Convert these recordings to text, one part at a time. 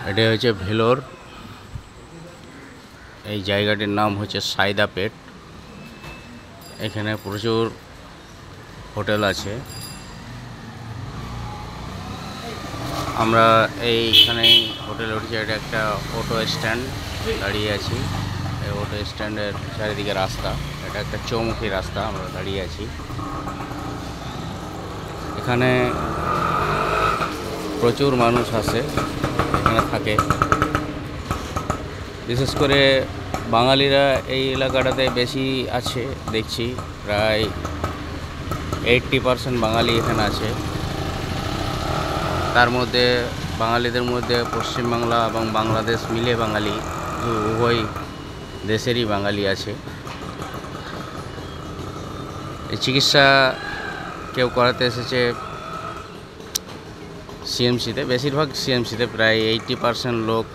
এটা হচ্ছে ভেলোর। এই জায়গাটির নাম হচ্ছে সাইদাপেট। এখানে প্রচুর হোটেল আছে। আমরা এইখানে হোটেল উঠেছি। এটা একটা অটো স্ট্যান্ড, দাঁড়িয়ে আছি। এই অটো স্ট্যান্ডের চারিদিকে রাস্তা, এটা একটা চৌমুখী রাস্তা, আমরা দাঁড়িয়ে আছি। এখানে প্রচুর মানুষ আসে, এখানে থাকে। বিশেষ করে বাঙালিরা এই এলাকাটাতে বেশি আছে দেখছি। প্রায় 80% বাঙালি এখানে আছে। তার মধ্যে বাঙালিদের মধ্যে পশ্চিমবাংলা এবং বাংলাদেশ মিলে বাঙালি, উভয় দেশেরই বাঙালি আছে। এই চিকিৎসা কেউ করাতে এসেছে সিএমসিতে, বেশিরভাগ সিএমসিতে। প্রায় 80% লোক,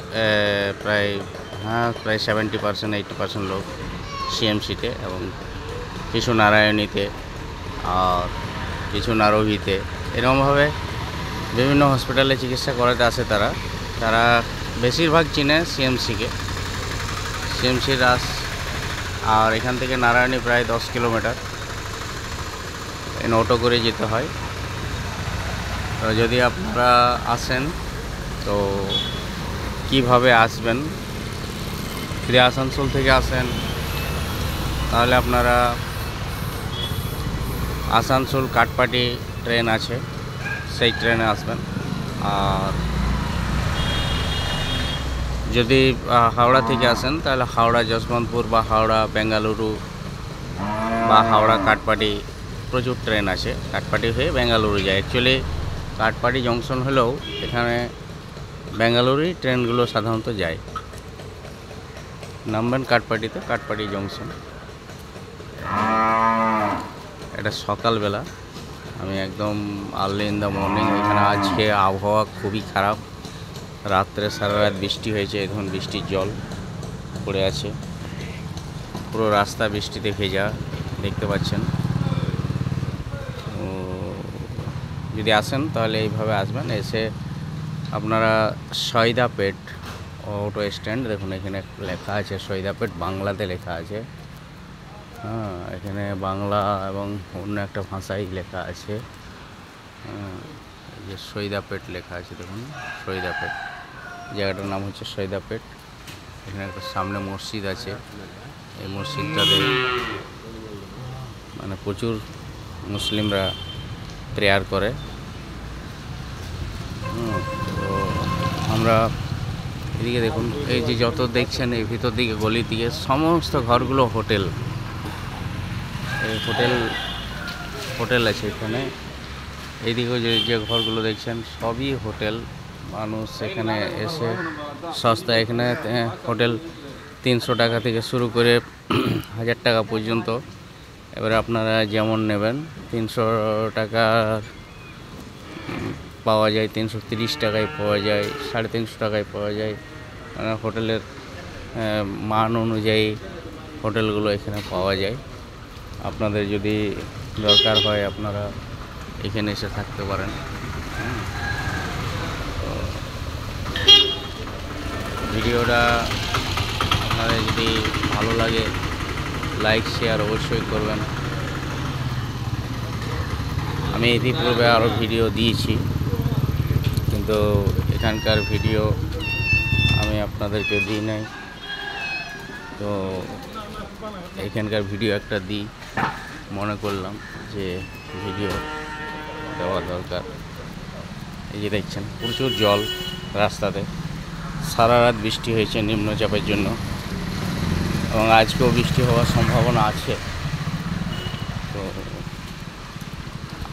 প্রায় 70% 80% লোক সিএমসিতে, এবং কিছু নারায়ণীতে আর কিছু নারভিতে। এরকমভাবে বিভিন্ন হসপিটালে চিকিৎসা করাতে আসে তারা বেশিরভাগ চিনে সিএমসিকে, সিএমসি রাস। আর এখান থেকে নারায়ণী প্রায় 10 কিলোমিটার, অটো করে যেতে হয়। তো যদি আপনারা আসেন তো কিভাবে আসবেন, যদি আসানসোল থেকে আসেন তাহলে আপনারা আসানসোল কাটপাটি ট্রেন আছে, সেই ট্রেনে আসবেন। আর যদি হাওড়া থেকে আসেন তাহলে হাওড়া যশবন্তপুর বা হাওড়া বেঙ্গালুরু বা হাওড়া কাটপাটি প্রচুর ট্রেন আছে। কাটপাটি হয়ে বেঙ্গালুরু যায়। অ্যাকচুয়ালি কাটপাটি জংশন হলেও এখানে বেঙ্গালুরুই ট্রেনগুলো সাধারণত যায়। নামবেন কাটপাটিতে, কাটপাটি জংশন। এটা সকালবেলা, আমি একদম আর্লি ইন দ্য মর্নিং এখানে। আজকে আবহাওয়া খুবই খারাপ, রাত্রে সারা রাত বৃষ্টি হয়েছে। এখন বৃষ্টির জল পড়ে আছে, পুরো রাস্তা বৃষ্টিতে ভেজা, দেখতে পাচ্ছেন। যদি আসেন তাহলে এইভাবে আসবেন। এসে আপনারা সৈদাপেট অটো স্ট্যান্ড, দেখুন এখানে লেখা আছে সৈদাপেট, বাংলাতে লেখা আছে। এখানে বাংলা এবং অন্য একটা ভাষায় লেখা আছে। এই যে সৈদাপেট লেখা আছে, দেখুন সৈদাপেট, জায়গাটার নাম হচ্ছে সৈদাপেট। এখানে একটা সামনে মসজিদ আছে। এই মসজিদটাতে মানে প্রচুর মুসলিমরা প্রেয়ার করে। তো আমরা এদিকে দেখুন, এই যে যত দেখছেন এই ভিতর দিকে গলির দিকে সমস্ত ঘরগুলো হোটেল। এই হোটেল আছে এখানে। এইদিকেও যে ঘরগুলো দেখছেন সবই হোটেল। মানুষ এখানে এসে সস্তা, এখানে হোটেল 300 টাকা থেকে শুরু করে 1000 টাকা পর্যন্ত। এবারে আপনারা যেমন নেবেন, 300 টাকা পাওয়া যায়, 330 টাকায় পাওয়া যায়, 350 টাকায় পাওয়া যায়। মানে হোটেলের মান অনুযায়ী হোটেলগুলো এখানে পাওয়া যায়। আপনাদের যদি দরকার হয় আপনারা এখানে এসে থাকতে পারেন। ভিডিওটা আপনাদের যদি ভালো লাগে লাইক শেয়ার অবশ্যই করবেন। আমি ইতিপূর্বে আরও ভিডিও দিয়েছি, কিন্তু এখানকার ভিডিও আমি আপনাদেরকে দিই নাই। তো এখানকার ভিডিও একটা দিই, মনে করলাম যে ভিডিও দেওয়া দরকার। এই যে দেখছেন প্রচুর জল রাস্তাতে, সারা রাত বৃষ্টি হয়েছে নিম্নচাপের জন্য, এবং আজকেও বৃষ্টি হওয়ার সম্ভাবনা আছে। তো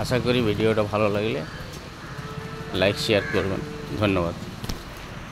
আশা করি ভিডিওটা ভালো লাগলে লাইক শেয়ার করবেন। ধন্যবাদ।